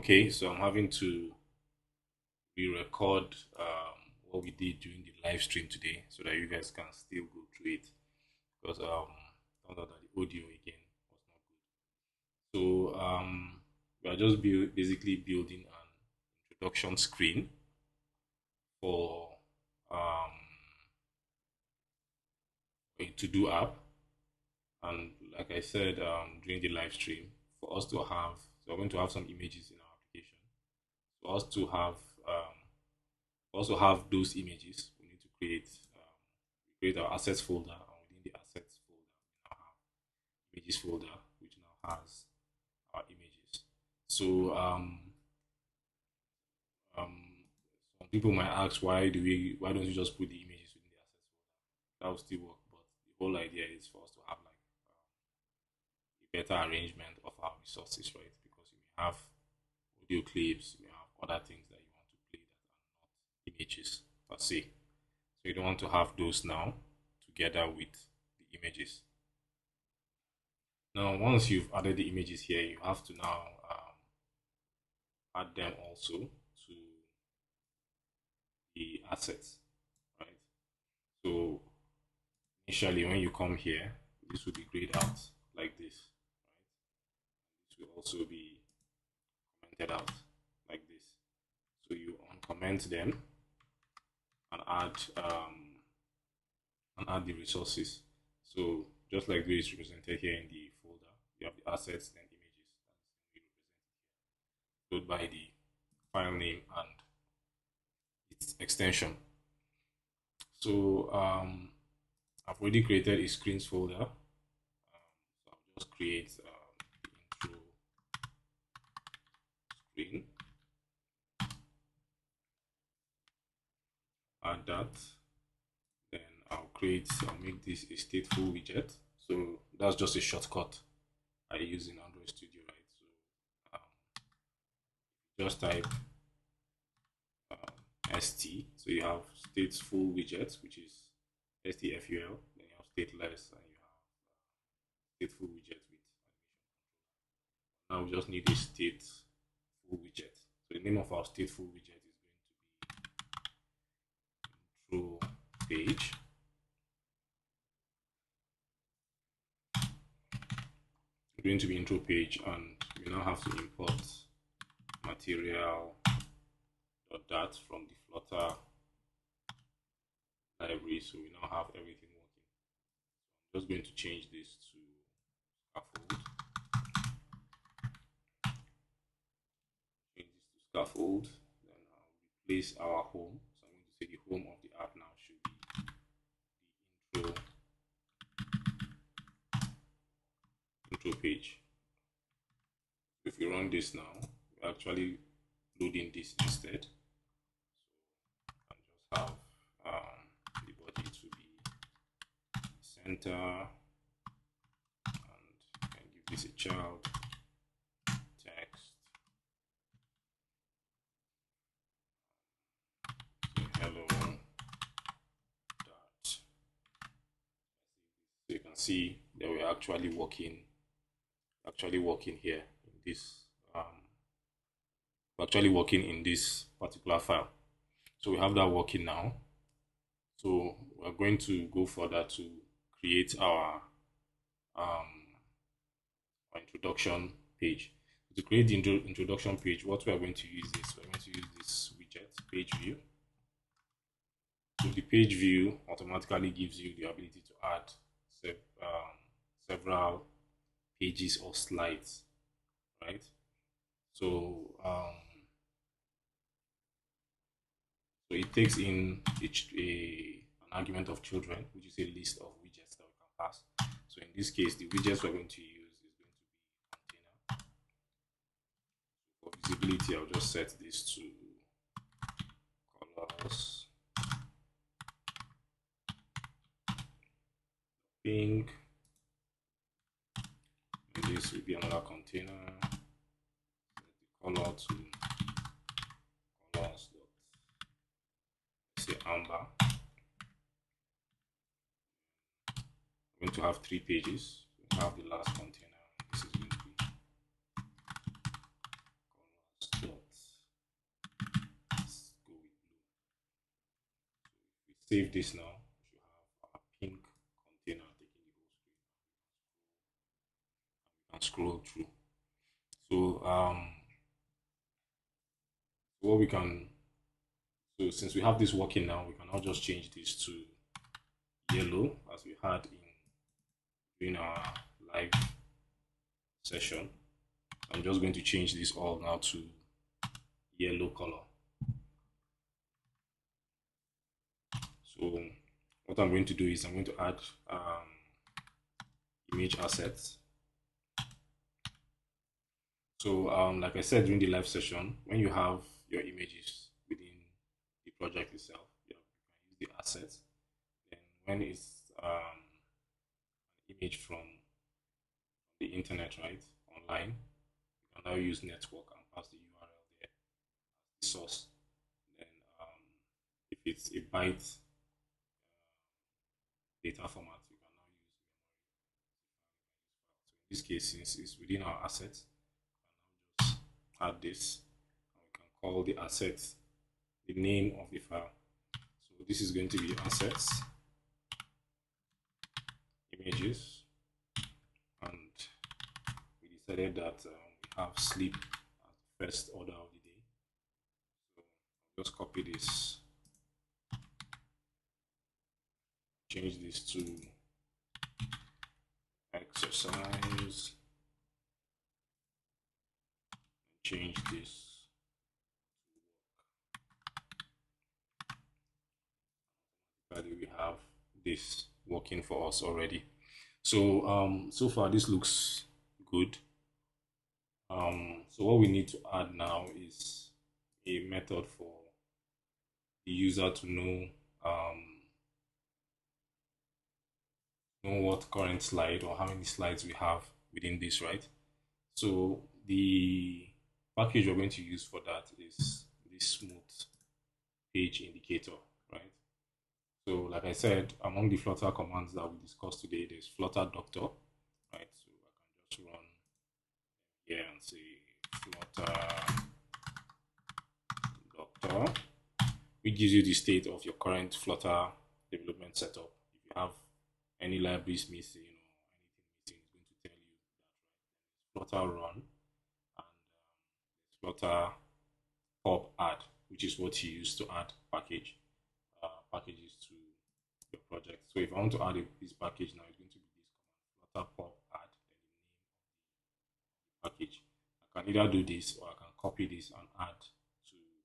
Okay, so I'm having to re-record what we did during the live stream today so that you guys can still go through it because found out that the audio again was not good. So we are just basically building an introduction screen for a to-do app, and like I said during the live stream, for us to have, so we're going to have some images in our application. For us to have also have those images, we need to create our assets folder, and within the assets folder, we now have images folder, which now has our images. So some people might ask, why don't you just put the images within the assets folder? That will still work, but the whole idea is for us to have like a better arrangement of our resources, right? Because you may have audio clips, you may have other things that you want to play that are not images per se. So you don't want to have those now together with the images. Now, once you've added the images here, you have to now add them also to the assets, right? So initially, when you come here, this will be grayed out like this, right? This will also be commented out like this. So you uncomment them and add the resources. So just like this is represented here in the folder, you have the assets, then images, followed by the file name and its extension. So I've already created a screens folder. So I'll just create the intro screen. Add that. Then I'll make this a stateful widget. So that's just a shortcut I use in Android Studio, right? So just type st, so you have stateful widget, which is stful, then you have stateless, and you have stateful widget with animation controller. Now we just need a stateful widget. So the name of our stateful widget is going to be intro page. It's going to be intro page, and we now have to import material that from the Flutter library, so we now have everything working. I'm just going to change this to scaffold. Change this to scaffold. Then I'll replace our home. So I'm going to say the home of the app now should be the intro page. If we run this now, we're actually loading this instead. Have the body to be center, and I can give this a child text. So hello dot. So you can see that we're actually working here in this we're actually working in this particular file. So we have that working now. So we're going to go further to create our introduction page. To create the introduction page, what we are going to use is we're going to use this widget, PageView. So the PageView automatically gives you the ability to add several pages or slides, right? So so it takes in an argument of children, which is a list of widgets that we can pass. So in this case, the widgets we're going to use is going to be container. For visibility, I'll just set this to colors, pink, and this will be another container. Set the color to colors. Say amber. We're going to have 3 pages. We have the last container. This is going to be colors save this now. We should have our pink container taking the whole screen. We can scroll through. So what we can, so since we have this working now, we can now just change this to yellow as we had in our live session. I'm just going to change this all now to yellow color. So what I'm going to do is I'm going to add image assets. So like I said during the live session, when you have your images within the project itself, you can use the assets. Then when it's an image from the internet, right, online, you can now use network and pass the URL there as the source. Then if it's a byte data format, you can now use memory. So in this case, since it's within our assets, we can now just add this, and we can call the assets the name of the file. So this is going to be assets images, and we decided that we have sleep as the first order of the day. So I'll just copy this, change this to exercise, and change this to work. We have this working for us already. So so far this looks good. So what we need to add now is a method for the user to know what current slide or how many slides we have within this, right? So the package we're going to use for that is this smooth page indicator, right? So like I said, among the Flutter commands that we discussed today, there's Flutter Doctor, right? So I can just run here and say Flutter Doctor, which gives you the state of your current Flutter development setup. If you have any libraries missing or anything missing, it's going to tell you that, right? Flutter run, and Flutter pop add, which is what you use to add packages to your project. So if I want to add this package now, it's going to be this command, Flutter pop add, then the name of the package. I can either do this or I can copy this and add to the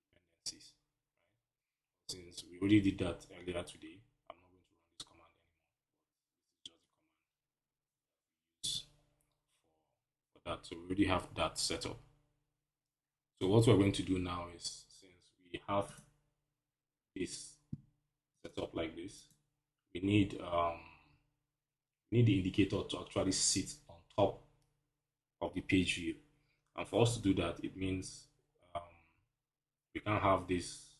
dependencies. Right? Since we already did that earlier today, I'm not going to run this command anymore. This is just the command for that. So we already have that set up. So what we're going to do now is, since we have this set up like this, we need the indicator to actually sit on top of the page view. And for us to do that, it means we can't have this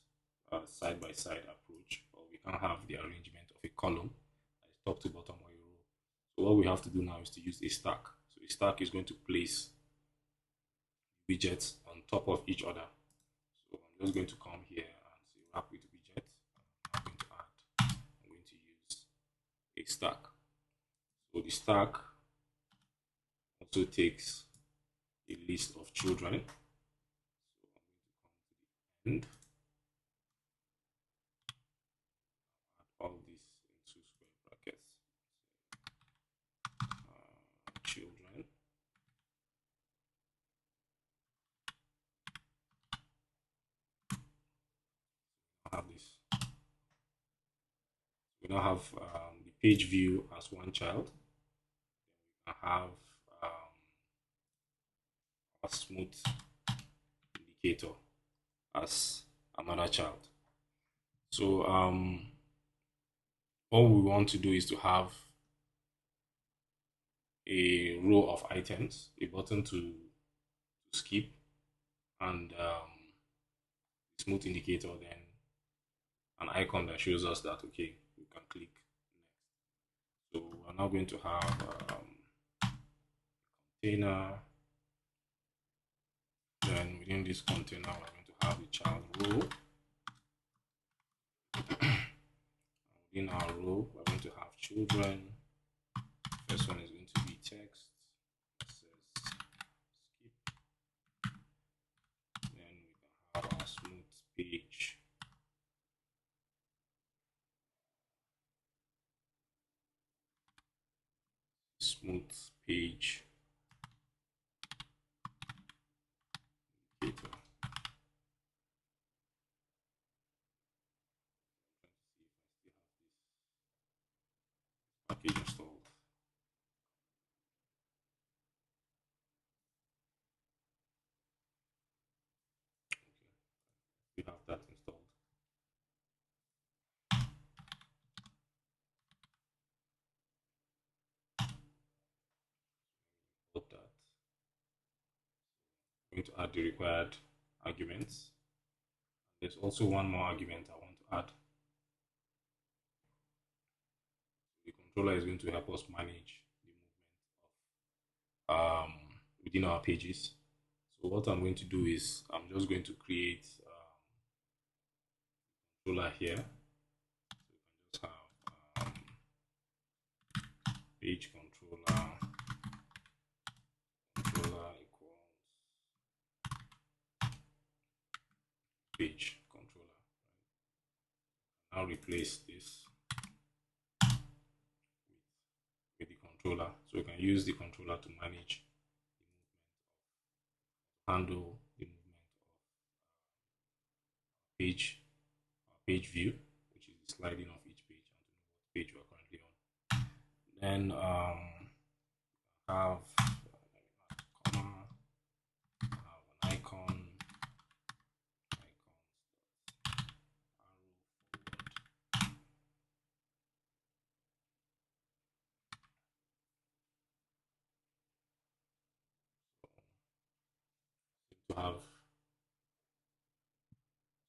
side-by-side approach, or we can't have the arrangement of a column that is top to bottom or a row. So what we have to do now is to use a stack. So a stack is going to place widgets on top of each other. So I'm just going to come here and say wrap with widget. I'm going to use a stack. So the stack also takes a list of children. So I'm going to come to the end, add all this into square brackets. Children. Have this. We now have the page view as one child. Then we can have a smooth indicator as another child. So all we want to do is to have a row of items, a button to skip, and smooth indicator, then an icon that shows us that okay, we can click next. So we're now going to have container. Then within this container, we're going to have the child row. in our row, we're going to have children. First one is going to be text. It says skip. Then we can have our smooth page. Smooth page indicator. Package installed. Okay, we have that installed. Put that. I'm going to add the required arguments. There's also one more argument I want to add. The controller is going to help us manage the movement of within our pages. So what I'm going to do is I'm just going to create controller here. So we can just have page controller equals page controller. Now replace this with the controller, so we can use the controller to manage the movement, handle the movement of page view, which is the sliding of each page, and to know what page we are currently on. Then have comma, have an icon, arrow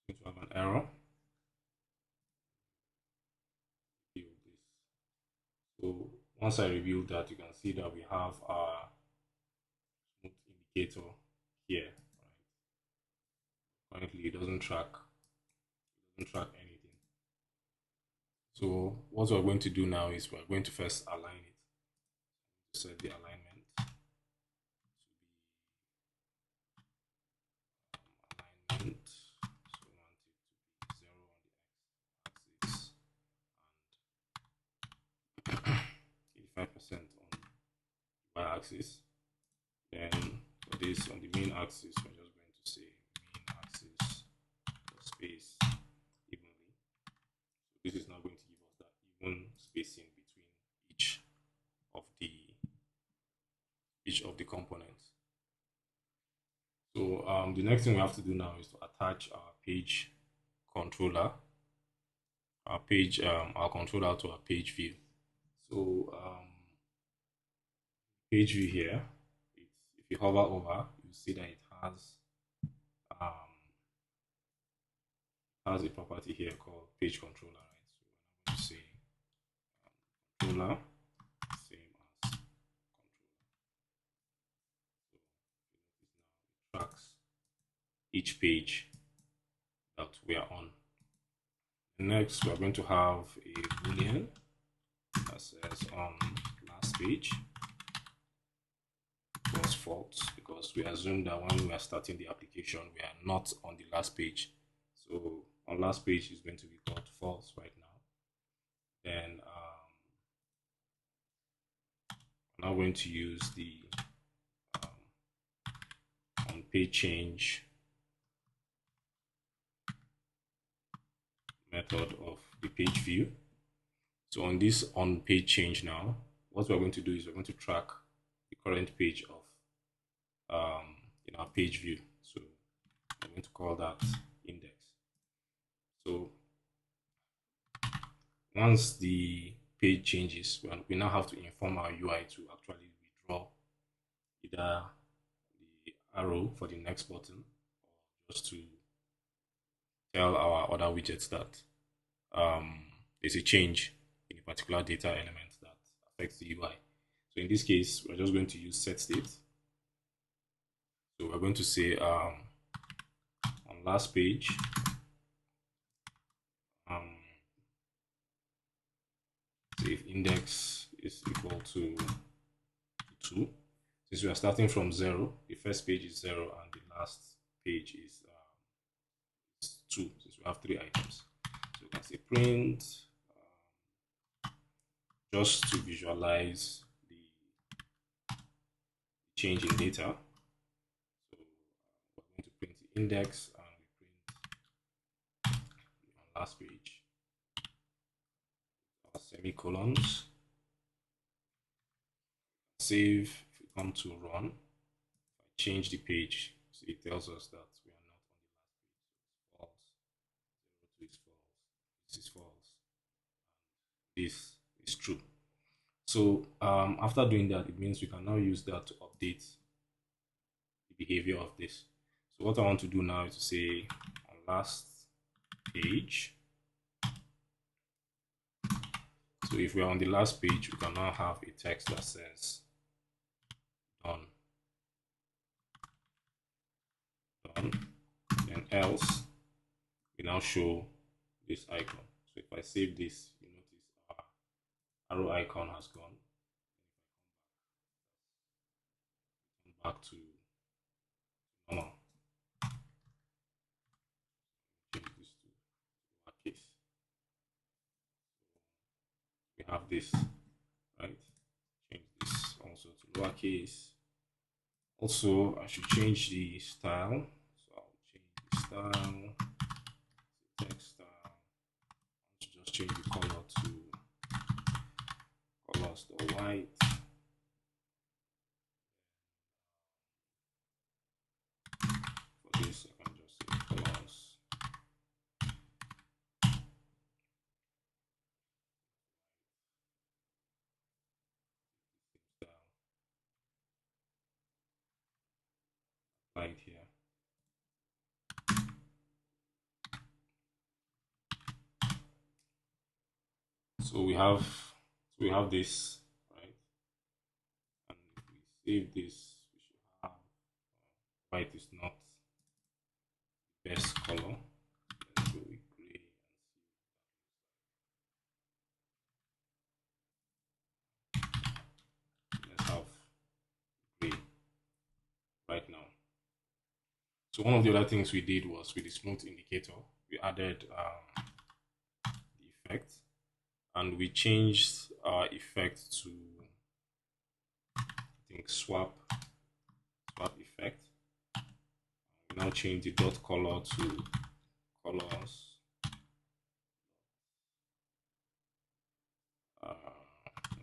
seem to have an error. So once I reveal that, you can see that we have our smooth indicator here. Right? Currently, it doesn't track anything. So what we're going to do now is we're going to first align it. Set the alignment to be alignment. So we want it to be 0 on the x-axis and 85% on the y-axis. Then for this on the main axis, we're just going to say main axis space evenly. So this is now going to give us that even spacing between each of the components. So the next thing we have to do now is to attach our page controller, our controller to our page view. So page view here, if you hover over, you see that it has a property here called page controller, right? So I'm going to say controller same as controller. So now it tracks each page that we are on. Next, we're going to have a boolean that says on last page was false, because we assume that when we are starting the application, we are not on the last page. So on last page is going to be called false right now. Then we're now going to use the on page change method of the page view. So on this on page change now, what we're going to do is we're going to track the current page of in our page view. So I'm going to call that index. So once the page changes, we now have to inform our UI to actually withdraw either the arrow for the next button, or just to tell our other widgets that there's a change in a particular data element that affects the UI. So in this case, we're just going to use set state. So we're going to say on last page So if index is equal to 2, since we are starting from 0, the first page is 0 and the last page is 2, since we have 3 items. So we can say print just to visualize the change in data. So we're going to print the index and we print on last page our semicolons. Save. If we come to run, if I change the page, so it tells us that we are not on the last page. So it's false. 02 is false. This is false. This is true. So after doing that, it means we can now use that to update the behavior of this. So what I want to do now is to say on last page. So if we are on the last page, we can now have a text that says done. Done. Then else, we now show this icon. So if I save this, you notice our arrow icon has gone. Back to normal. Change this to lowercase. We have this, right? Change this also to lowercase. Also, I should change the style. So I'll change the style, text style. I should just change the color to colors the white. For this, I can just say colors. Right here. So we have this, right? And if we save this, we should have white is not the best color. Let's go with gray and see. Let's have gray right now. So one of the other things we did was with the smooth indicator, we added the effect, and we changed our effect to, I think, swap effect. We now change the dot color to colors. I'm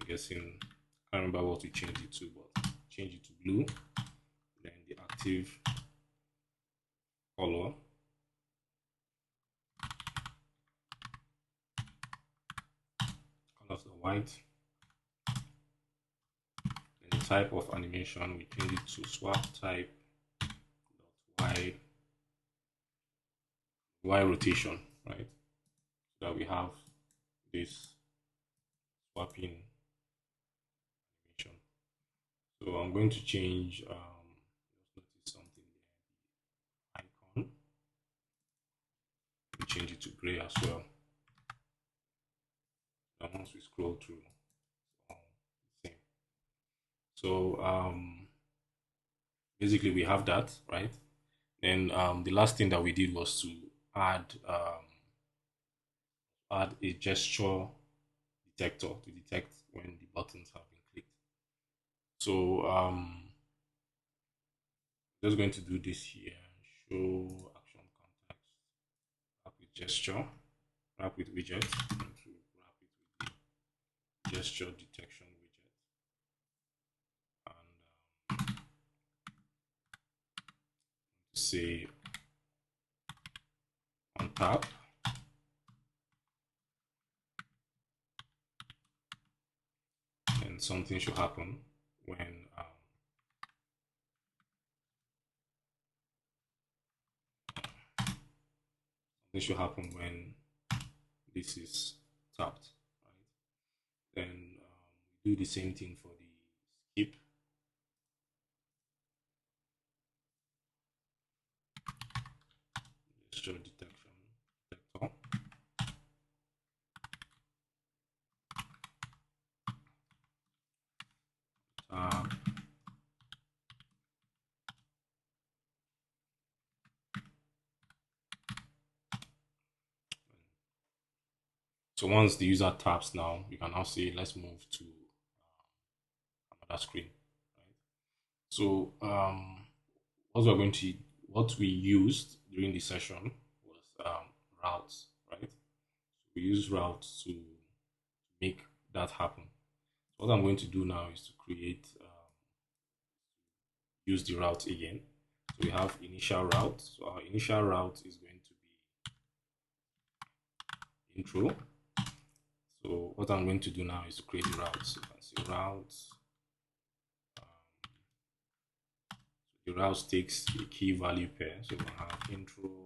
guessing, I can't remember what we changed it to, but change it to blue. Then the active color, colors the white. Then the type of animation, we change it to swap type y rotation, right? So that we have this swapping animation. So I'm going to change, just notice something there, the icon. We change it to gray as well. And once we scroll through, it's all the same. So basically we have that, right? Then the last thing that we did was to add a gesture detector to detect when the buttons have been clicked. So just going to do this here. Show action context. Wrap with gesture. Wrap with widget. I'm going to wrap it with the gesture detection widget. And say on tap. And something should happen when this is tapped, right? Then we do the same thing for the skip. Gesture detection detector. So once the user taps now, you can now say, let's move to another screen. Right? So what we used during the session was routes, right? We use routes to make that happen. So what I'm going to do now is to create, use the route again. So we have initial route. So our initial route is going to be intro. So what I'm going to do now is to create the routes. So you can see routes. The route takes a key value pair. So we have intro,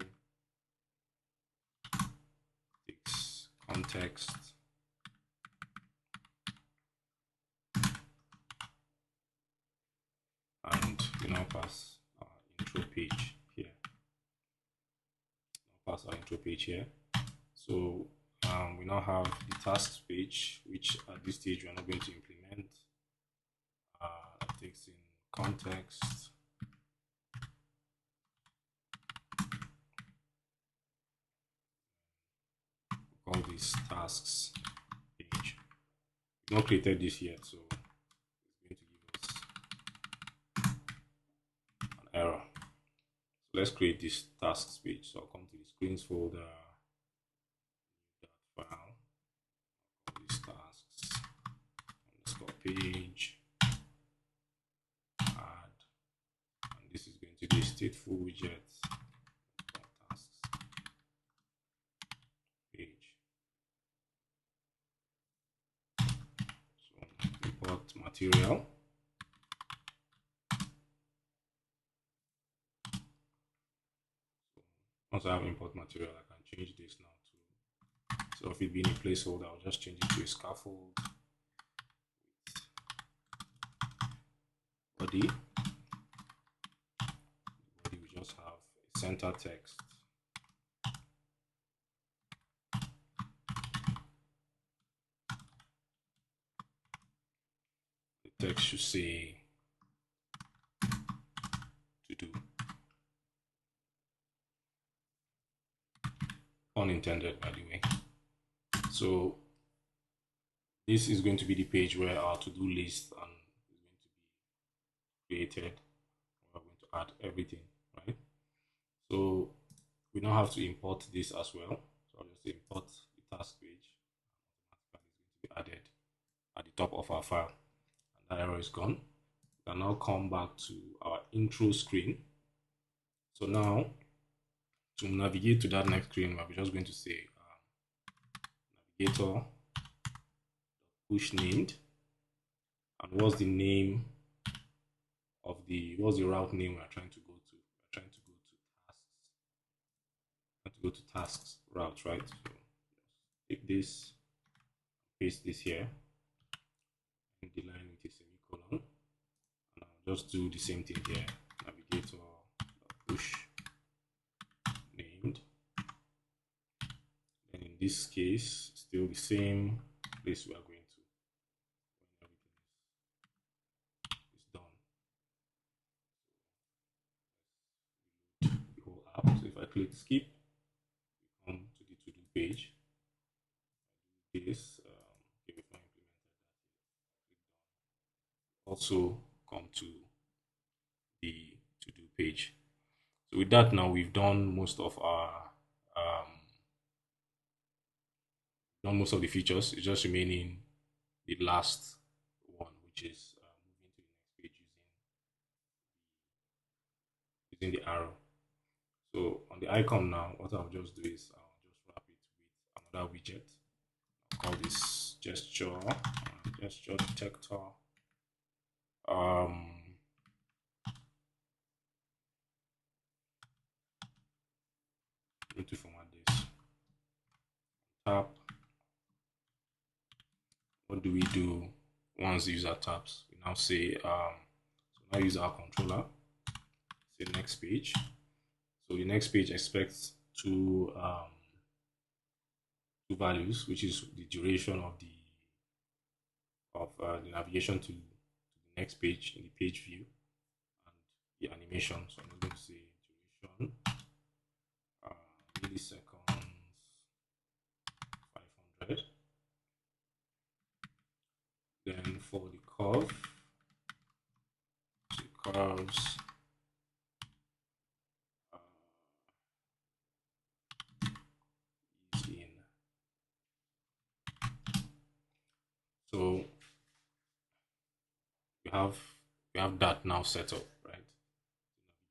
takes context, and we now pass our intro page here. Pass our intro page here. So we now have the tasks page, which at this stage we are not going to implement. That takes in context, we call this tasks page. We've not created this yet, so it's going to give us an error. So let's create this tasks page. So I'll come to the screens folder, that file, call this tasks underscore page, add, and this is going to be a stateful widget tasks page. So import material. Once I have import material, I can change this now to, so if it being a placeholder, I'll just change it to a scaffold body. The body will just have a center text. The text should say to do. Unintended, by the way. So this is going to be the page where our to-do list is going to be created. We're going to add everything, right? So we now have to import this as well. So I'll just import the task page. Automatically it's going to be added at the top of our file. And that error is gone. We can now come back to our intro screen. So now, to navigate to that next screen, we're just going to say navigator push named, and what's the name of what's the route name we're trying to go to? We're trying to go to tasks route, right? So take this, paste this here, and the line with a semicolon, and I'll just do the same thing here. Navigator push named. Then in this case, still the same place we are going to when everything is done. So let's reload the whole app. So if I click skip, we come to the to-do page. I do this, okay, we've not implemented that. Also come to the to-do page. So with that, now we've done most of the features. It's just remaining the last one, which is moving to the next page using the arrow. So on the icon now, what I'll just do is I'll just wrap it with another widget. I'll call this gesture detector. Need to format this. Tap. What do we do once the user taps? We now say so now use our controller. Say next page. So the next page expects two values, which is the duration of the navigation to the next page in the page view, and the animation. So I'm going to say duration milliseconds 500. Then for the curve, so curves, is in. So we have that now set up, right?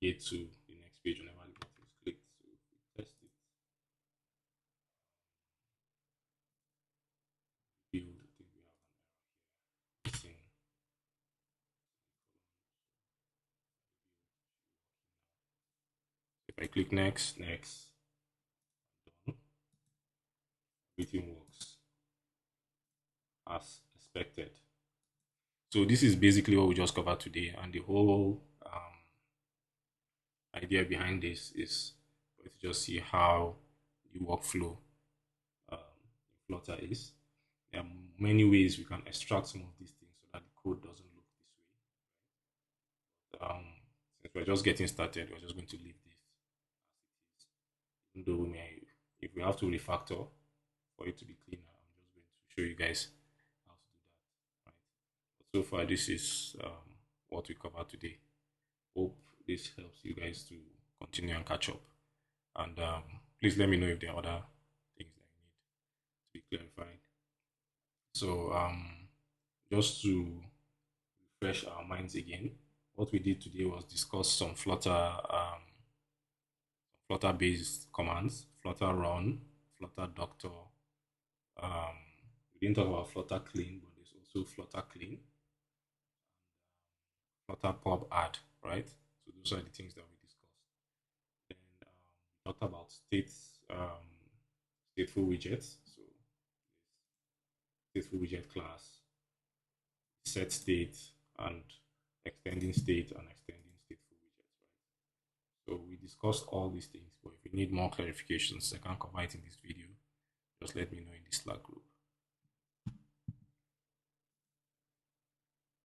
Navigate to the next page whenever the button is clicked. So if we test it, view, I think we have an error here. Missing. If I click next, done, everything works as expected. So this is basically what we just covered today, and the whole idea behind this is for you to just see how the workflow in Flutter is. There are many ways we can extract some of these things so that the code doesn't look this way. Since we're just getting started, we're just going to leave this as it is. Even though we may, if we have to refactor for it to be cleaner, I'm just going to show you guys how to do that. Right. But so far, this is what we covered today. Hope this helps you guys to continue and catch up. And please let me know if there are other things that you need to be clarified. So just to refresh our minds again, what we did today was discuss some Flutter based commands, Flutter run, Flutter doctor. We didn't talk about Flutter clean, but there's also Flutter clean, Flutter pub add, right? So those are the things that we discussed. Then we talked about stateful widgets. So stateful widget class, set state, and extending state and extending stateful widgets, right? So we discussed all these things, but if you need more clarifications, I can cover it in this video. Just let me know in the Slack group.